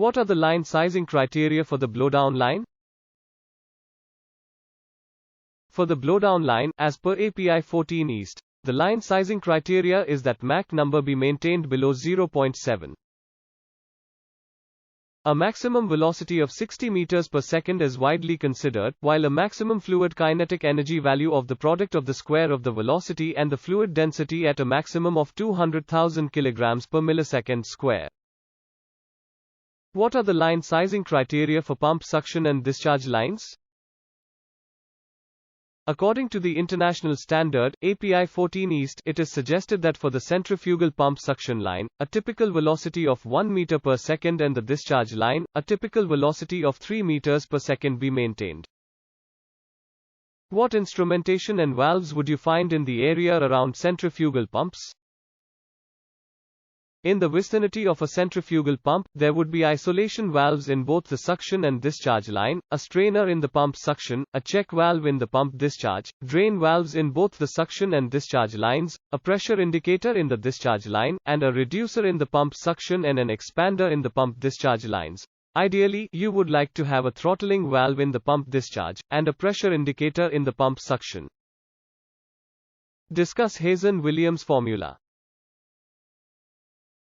What are the line sizing criteria for the blowdown line? For the blowdown line, as per API 14 East, the line sizing criteria is that Mach number be maintained below 0.7. A maximum velocity of 60 meters per second is widely considered, while a maximum fluid kinetic energy value of the product of the square of the velocity and the fluid density at a maximum of 200,000 kilograms per millisecond square. What are the line sizing criteria for pump suction and discharge lines? According to the international standard, API 14 East, it is suggested that for the centrifugal pump suction line, a typical velocity of 1 meter per second and the discharge line, a typical velocity of 3 meters per second be maintained. What instrumentation and valves would you find in the area around centrifugal pumps? In the vicinity of a centrifugal pump, there would be isolation valves in both the suction and discharge line, a strainer in the pump suction, a check valve in the pump discharge, drain valves in both the suction and discharge lines, a pressure indicator in the discharge line, and a reducer in the pump suction and an expander in the pump discharge lines. Ideally, you would like to have a throttling valve in the pump discharge, and a pressure indicator in the pump suction. Discuss Hazen-Williams formula.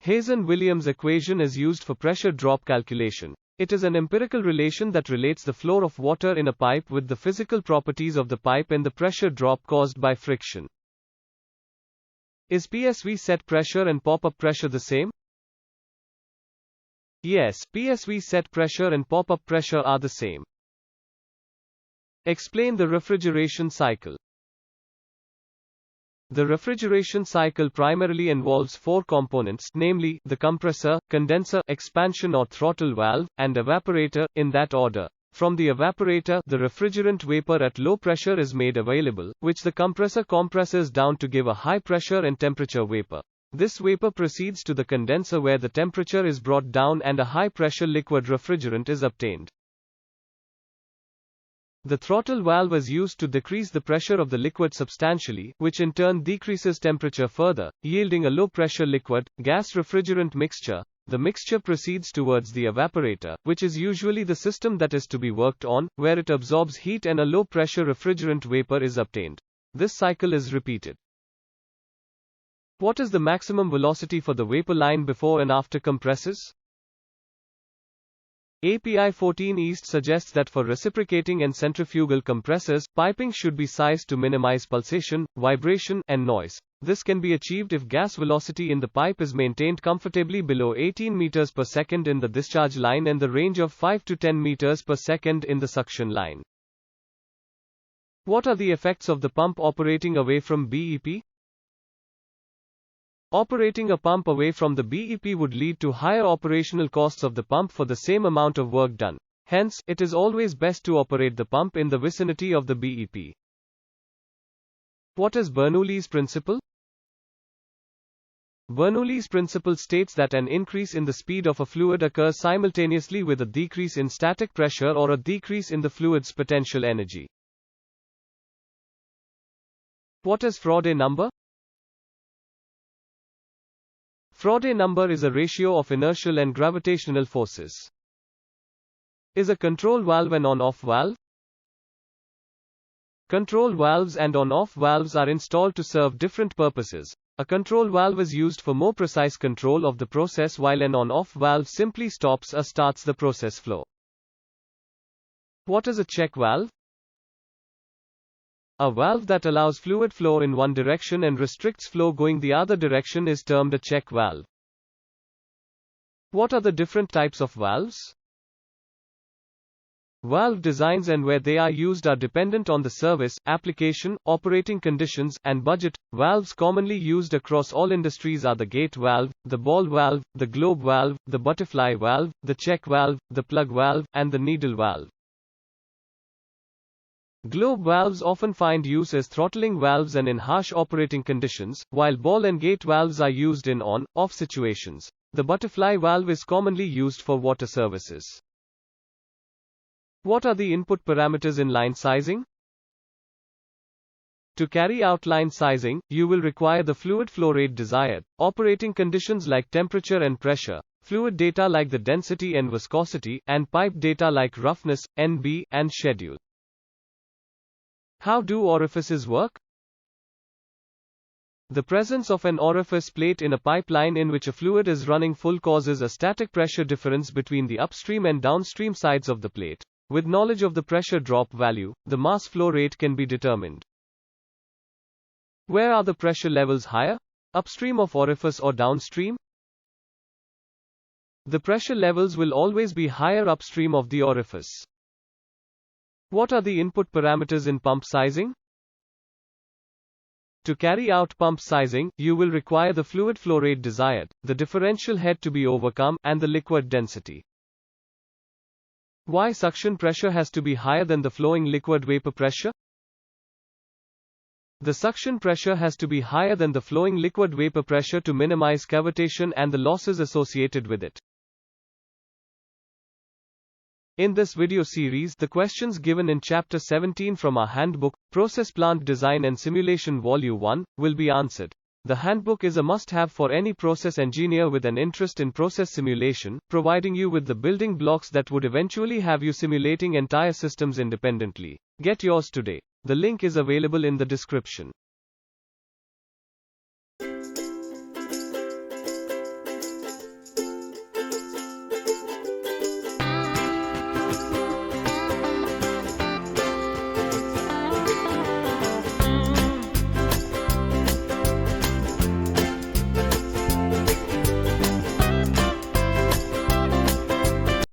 Hazen-Williams equation is used for pressure drop calculation. It is an empirical relation that relates the flow of water in a pipe with the physical properties of the pipe and the pressure drop caused by friction. Is PSV set pressure and pop-up pressure the same? Yes, PSV set pressure and pop-up pressure are the same. Explain the refrigeration cycle. The refrigeration cycle primarily involves four components, namely, the compressor, condenser, expansion or throttle valve, and evaporator, in that order. From the evaporator, the refrigerant vapor at low pressure is made available, which the compressor compresses down to give a high pressure and temperature vapor. This vapor proceeds to the condenser where the temperature is brought down and a high pressure liquid refrigerant is obtained. The throttle valve is used to decrease the pressure of the liquid substantially, which in turn decreases temperature further, yielding a low-pressure liquid, gas refrigerant mixture. The mixture proceeds towards the evaporator, which is usually the system that is to be worked on, where it absorbs heat and a low-pressure refrigerant vapor is obtained. This cycle is repeated. What is the maximum velocity for the vapor line before and after compresses? API 14 East suggests that for reciprocating and centrifugal compressors, piping should be sized to minimize pulsation, vibration, and noise. This can be achieved if gas velocity in the pipe is maintained comfortably below 18 meters per second in the discharge line and the range of 5 to 10 meters per second in the suction line. What are the effects of the pump operating away from BEP? Operating a pump away from the BEP would lead to higher operational costs of the pump for the same amount of work done. Hence, it is always best to operate the pump in the vicinity of the BEP. What is Bernoulli's principle? Bernoulli's principle states that an increase in the speed of a fluid occurs simultaneously with a decrease in static pressure or a decrease in the fluid's potential energy. What is Faraday number? Faraday number is a ratio of inertial and gravitational forces. Is a control valve an on-off valve? Control valves and on-off valves are installed to serve different purposes. A control valve is used for more precise control of the process while an on-off valve simply stops or starts the process flow. What is a check valve? A valve that allows fluid flow in one direction and restricts flow going the other direction is termed a check valve. What are the different types of valves? Valve designs and where they are used are dependent on the service, application, operating conditions, and budget. Valves commonly used across all industries are the gate valve, the ball valve, the globe valve, the butterfly valve, the check valve, the plug valve, and the needle valve. Globe valves often find use as throttling valves and in harsh operating conditions, while ball and gate valves are used in on-off situations. The butterfly valve is commonly used for water services. What are the input parameters in line sizing? To carry out line sizing, you will require the fluid flow rate desired, operating conditions like temperature and pressure, fluid data like the density and viscosity, and pipe data like roughness, NB, and schedule. How do orifices work? The presence of an orifice plate in a pipeline in which a fluid is running full causes a static pressure difference between the upstream and downstream sides of the plate. With knowledge of the pressure drop value, the mass flow rate can be determined. Where are the pressure levels higher? Upstream of orifice or downstream? The pressure levels will always be higher upstream of the orifice. What are the input parameters in pump sizing? To carry out pump sizing, you will require the fluid flow rate desired, the differential head to be overcome, and the liquid density. Why suction pressure has to be higher than the flowing liquid vapor pressure? The suction pressure has to be higher than the flowing liquid vapor pressure to minimize cavitation and the losses associated with it. In this video series, the questions given in Chapter 17 from our Handbook, Process Plant Design and Simulation Volume 1, will be answered. The handbook is a must-have for any process engineer with an interest in process simulation, providing you with the building blocks that would eventually have you simulating entire systems independently. Get yours today. The link is available in the description.